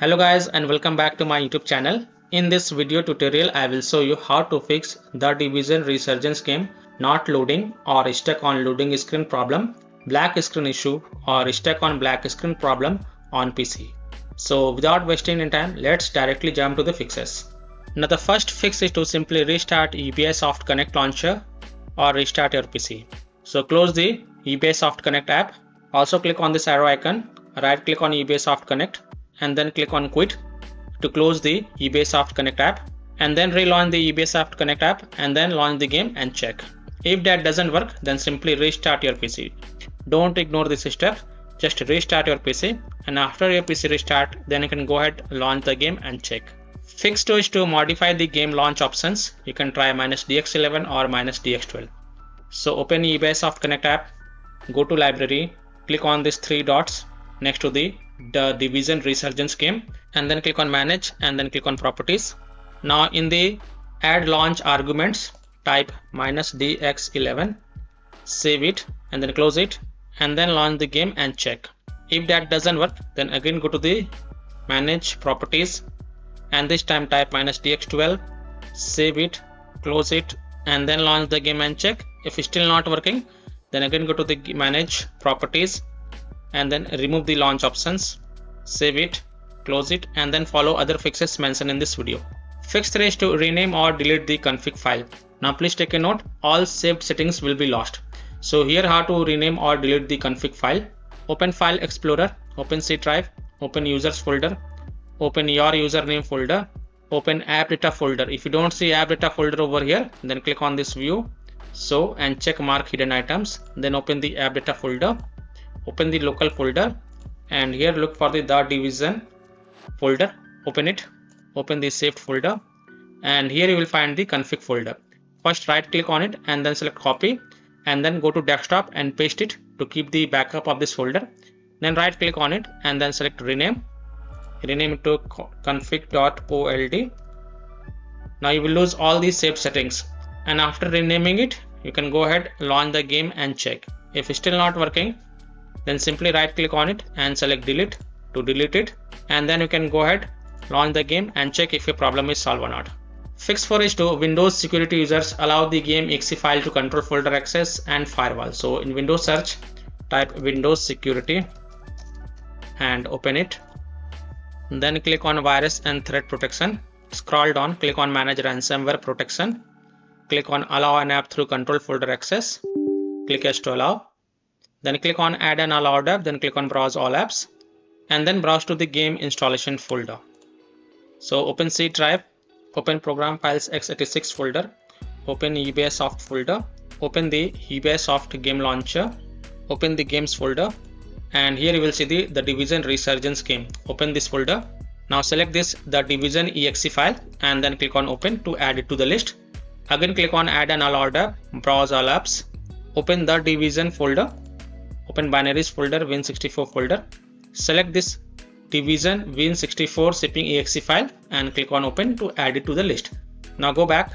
Hello guys and welcome back to my YouTube channel. In this video tutorial I will show you how to fix the Division Resurgence game not loading or stuck on loading screen problem, black screen issue or stuck on black screen problem on PC. So without wasting any time, let's directly jump to the fixes. Now the first fix is to simply restart eBay Soft Connect launcher or restart your PC. So close the eBay Soft Connect app. Also click on this arrow icon, right click on eBay Soft Connect and then click on quit to close the eBay Soft Connect app, and then relaunch the eBay Soft Connect app and then launch the game and check. If that doesn't work, then simply restart your PC. Don't ignore this step, just restart your PC, and after your PC restart, then you can go ahead, launch the game and check. Fix 2 is to modify the game launch options. You can try -DX11 or -DX12. So open eBay Soft Connect app, go to library, click on these 3 dots next to the Division Resurgence game, and then click on manage and then click on properties. Now in the add launch arguments, type -DX11, save it and then close it and then launch the game and check. If that doesn't work, then again go to the manage properties and this time type -DX12, save it, close it and then launch the game and check. If it's still not working, then again go to the manage properties and then remove the launch options, save it, close it and then follow other fixes mentioned in this video. Fix 3 is to rename or delete the config file. Now please take a note, all saved settings will be lost. So here how to rename or delete the config file. Open File Explorer, open C drive, open users folder, open your username folder, open app data folder. If you don't see app data folder over here, then click on this view, so and check mark hidden items, then open the app data folder, open the local folder and here look for the Division folder, open it, open the saved folder and here you will find the config folder. First right click on it and then select copy and then go to desktop and paste it to keep the backup of this folder. Then right click on it and then select rename it to config.old. Now you will lose all these saved settings, and after renaming it you can go ahead, launch the game and check. If it's still not working, then simply right click on it and select delete to delete it, and then you can go ahead, launch the game and check if your problem is solved or not. Fix 4 is to Windows security users allow the game exe file to control folder access and firewall. So in Windows search, type Windows security and open it. Then click on virus and threat protection. Scroll down, click on manage ransomware protection. Click on allow an app through control folder access. Click yes to allow. Then click on add an allowed app, then click on browse all apps and then browse to the game installation folder. So open C drive, open program files x86 folder, open eBay Soft folder, open the eBay Soft game launcher, open the games folder and here you will see the Division Resurgence game. Open this folder. Now select this the Division exe file and then click on open to add it to the list. Again click on add an allowed app, browse all apps, open the Division folder, open binaries folder, Win64 folder, select this Division Win64 shipping exe file and click on open to add it to the list. Now go back,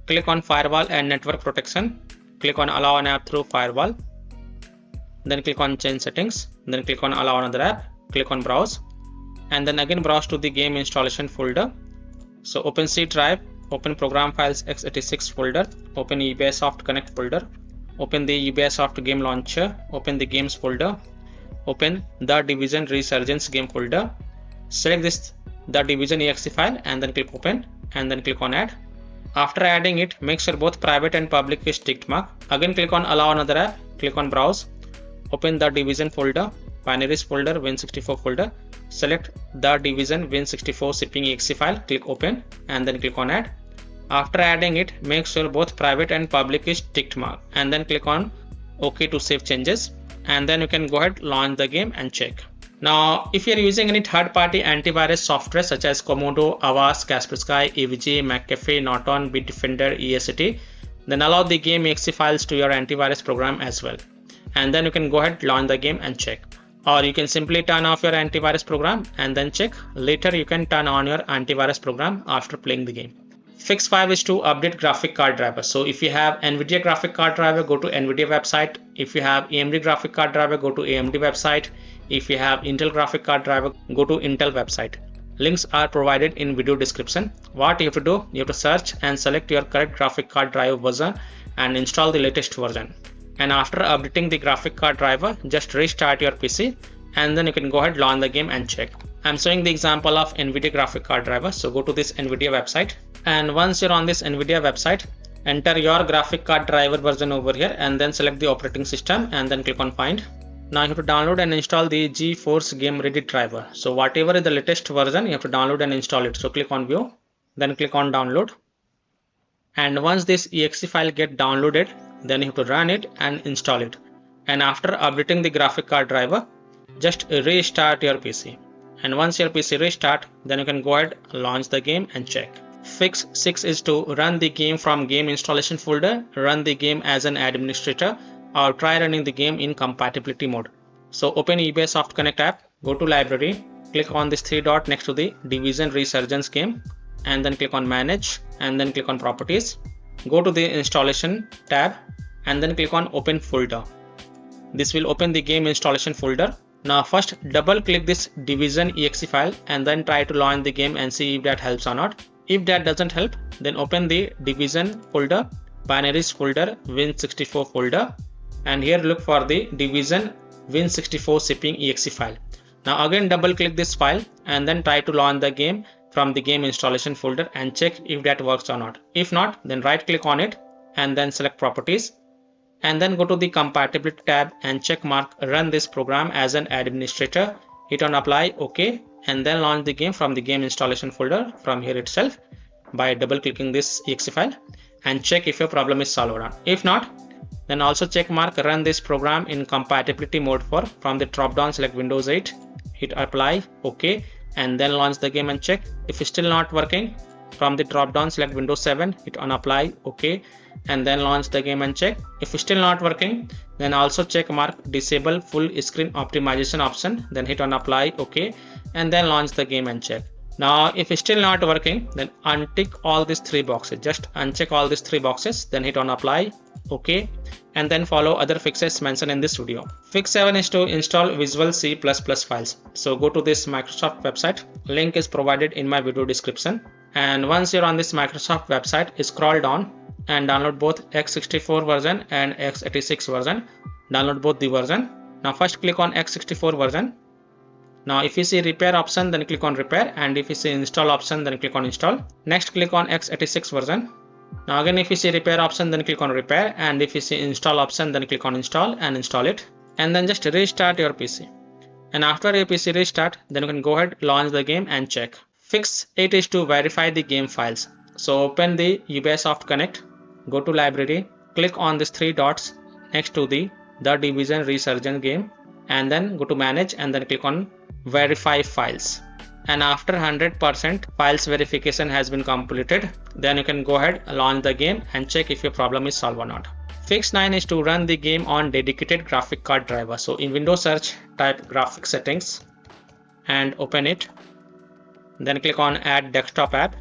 click on firewall and network protection, click on allow an app through firewall, then click on change settings, then click on allow another app, click on browse and then again browse to the game installation folder. So open C drive, open program files x86 folder, open eBay Soft Connect folder, open the eBay Soft game launcher, open the games folder, open the Division Resurgence game folder, select this the Division exe file and then click open and then click on add. After adding it, make sure both private and public is ticked mark. Again click on allow another app, click on browse, open the Division folder, binaries folder, Win64 folder, select the Division Win64 shipping exe file, click open and then click on add. After adding it, make sure both private and public is ticked mark and then click on OK to save changes and then you can go ahead, launch the game and check. Now if you are using any third-party antivirus software such as Komodo, Avast, Kaspersky, AVG, McAfee, Norton, Bitdefender, EST, then allow the game exe files to your antivirus program as well, and then you can go ahead, launch the game and check. Or you can simply turn off your antivirus program and then check. Later you can turn on your antivirus program after playing the game. Fix 5 is to update graphic card driver. So if you have NVIDIA graphic card driver, go to NVIDIA website. If you have AMD graphic card driver, go to AMD website. If you have Intel graphic card driver, go to Intel website. Links are provided in video description. What you have to do, you have to search and select your correct graphic card driver version and install the latest version. And after updating the graphic card driver, just restart your PC and then you can go ahead, launch the game and check. I'm showing the example of NVIDIA graphic card driver. So go to this NVIDIA website, and once you're on this NVIDIA website, enter your graphic card driver version over here and then select the operating system and then click on find. Now you have to download and install the GeForce Game Ready driver. So whatever is the latest version, you have to download and install it. So click on view, then click on download. And once this exe file get downloaded, then you have to run it and install it. And after updating the graphic card driver, just restart your PC. And once your PC restart, then you can go ahead, launch the game and check. Fix 6 is to run the game from game installation folder, run the game as an administrator, or try running the game in compatibility mode. So open eBay Soft Connect app, go to library, click on this 3 dot next to the Division Resurgence game, and then click on manage and then click on properties. Go to the installation tab and then click on open folder. This will open the game installation folder. Now first double click this Division exe file and then try to launch the game and see if that helps or not. If that doesn't help, then open the Division folder, binaries folder, Win64 folder, and here look for the Division Win64 shipping exe file. Now again double click this file and then try to launch the game from the game installation folder and check if that works or not. If not, then right click on it and then select properties and then go to the compatibility tab and check mark run this program as an administrator. Hit on apply, OK, and then launch the game from the game installation folder from here itself by double clicking this exe file and check if your problem is solved or not. If not, then also check mark run this program in compatibility mode for from the drop down select Windows 8, hit apply, OK, and then launch the game and check. If it's still not working, from the drop down select Windows 7, hit on apply, OK, and then launch the game and check. If it's still not working, then also check mark disable full screen optimization option, then hit on apply, OK, and then launch the game and check. Now if it's still not working, then untick all these 3 boxes, just uncheck all these 3 boxes, then hit on apply, OK, and then follow other fixes mentioned in this video. Fix 7 is to install Visual C++ files. So go to this Microsoft website, link is provided in my video description, and once you're on this Microsoft website, scroll down and download both x64 version and x86 version. Download both the version. Now first click on x64 version. Now if you see repair option, then click on repair, and if you see install option, then click on install. Next click on x86 version. Now again if you see repair option, then click on repair, and if you see install option, then click on install and install it, and then just restart your PC. And after your PC restart, then you can go ahead, launch the game and check. Fix 8 is to verify the game files. So open the eBay Soft Connect, go to library, click on these 3 dots next to the Division Resurgence game, and then go to manage and then click on verify files. And after 100% files verification has been completed, then you can go ahead, launch the game and check if your problem is solved or not. Fix 9 is to run the game on dedicated graphic card driver. So in Windows search, type graphic settings and open it. Then click on add desktop app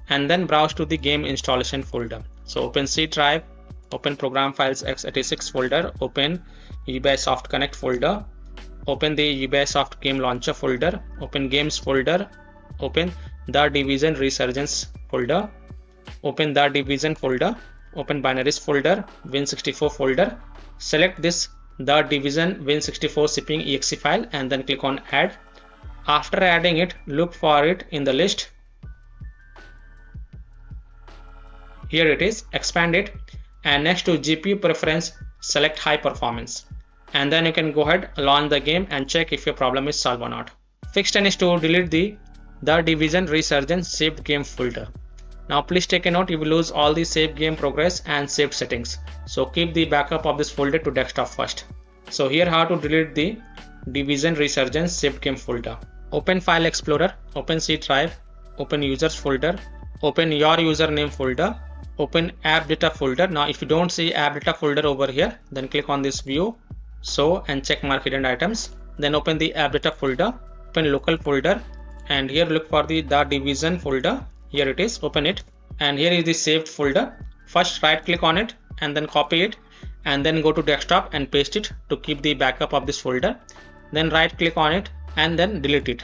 and then browse to the game installation folder. So open C drive, open program files x86 folder, open eBay Soft Connect folder, open the eBay Soft Game Launcher folder, open Games folder, open the Division Resurgence folder, open the Division folder, open Binaries folder, Win64 folder, select this the Division Win64 shipping exe file and then click on add. After adding it, look for it in the list. Here it is, expand it, and next to GPU preference, select high performance. And then you can go ahead, launch the game and check if your problem is solved or not. Fix 10 is to delete the Division Resurgence saved game folder. Now please take a note, you will lose all the saved game progress and saved settings. So keep the backup of this folder to desktop first. So here how to delete the Division Resurgence saved game folder. Open File Explorer, open C drive, open Users folder, open your username folder, open App Data folder. Now if you don't see App Data folder over here, then click on this view, show and check mark hidden items. Then open the App Data folder, open local folder, and here look for the Division folder. Here it is, open it, and here is the saved folder. First right click on it and then copy it and then go to desktop and paste it to keep the backup of this folder. then right click on it and then delete it.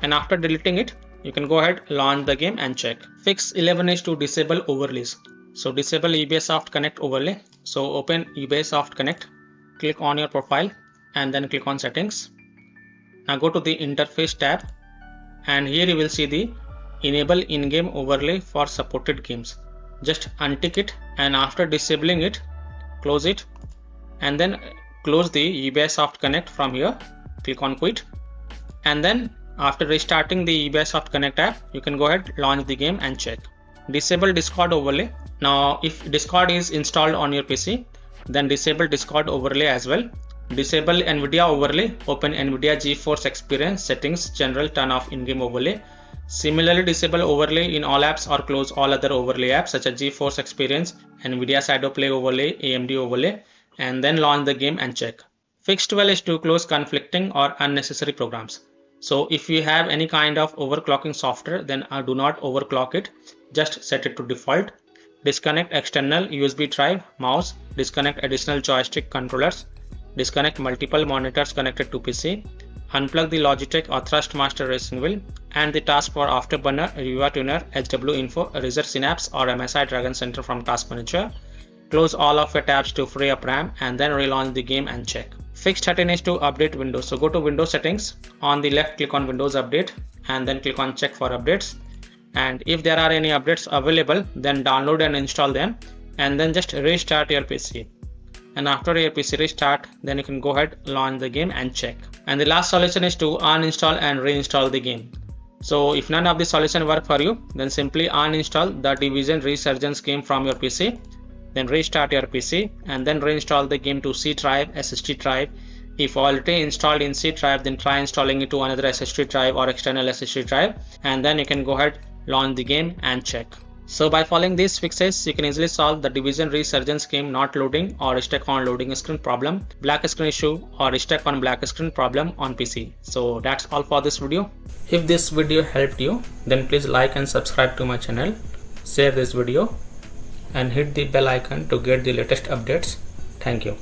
And after deleting it, you can go ahead, launch the game and check. Fix 11 is to disable overlays. So disable Ubisoft Connect overlay. So open Ubisoft Connect, click on your profile and then click on settings. Now go to the interface tab and here you will see the enable in-game overlay for supported games. Just untick it and after disabling it, close it and then close the Ubisoft Connect from here. Click on quit and then after restarting the Ubisoft Connect app, you can go ahead, launch the game and check. Disable Discord overlay. Now if Discord is installed on your PC, then disable Discord overlay as well. Disable NVIDIA overlay, open NVIDIA GeForce Experience settings, general, turn off in-game overlay. Similarly, disable overlay in all apps or close all other overlay apps such as GeForce Experience, NVIDIA Shadowplay overlay, AMD overlay, and then launch the game and check. Fix 12 is to close conflicting or unnecessary programs. So if you have any kind of overclocking software, then do not overclock it, just set it to default. Disconnect external USB drive, mouse, disconnect additional joystick controllers, disconnect multiple monitors connected to PC, unplug the Logitech or Thrustmaster racing wheel and the task for Afterburner, Riva Tuner, HW Info, Razer Synapse or MSI Dragon Center from Task Manager. Close all of your tabs to free up RAM and then relaunch the game and check. Fix 13 is to update Windows. So go to Windows settings, on the left click on Windows Update and then click on check for updates. And if there are any updates available, then download and install them and then just restart your PC. And after your PC restart, then you can go ahead, launch the game and check. And the last solution is to uninstall and reinstall the game. So if none of the solution work for you, then simply uninstall the Division Resurgence game from your PC. Then restart your PC and then reinstall the game to C drive, SSD drive. If already installed in C drive, then try installing it to another SSD drive or external SSD drive and then you can go ahead, launch the game and check. So by following these fixes, you can easily solve the Division Resurgence game not loading or stuck on loading screen problem, black screen issue or stuck on black screen problem on PC. So that's all for this video. If this video helped you, then please like and subscribe to my channel, share this video and hit the bell icon to get the latest updates. Thank you.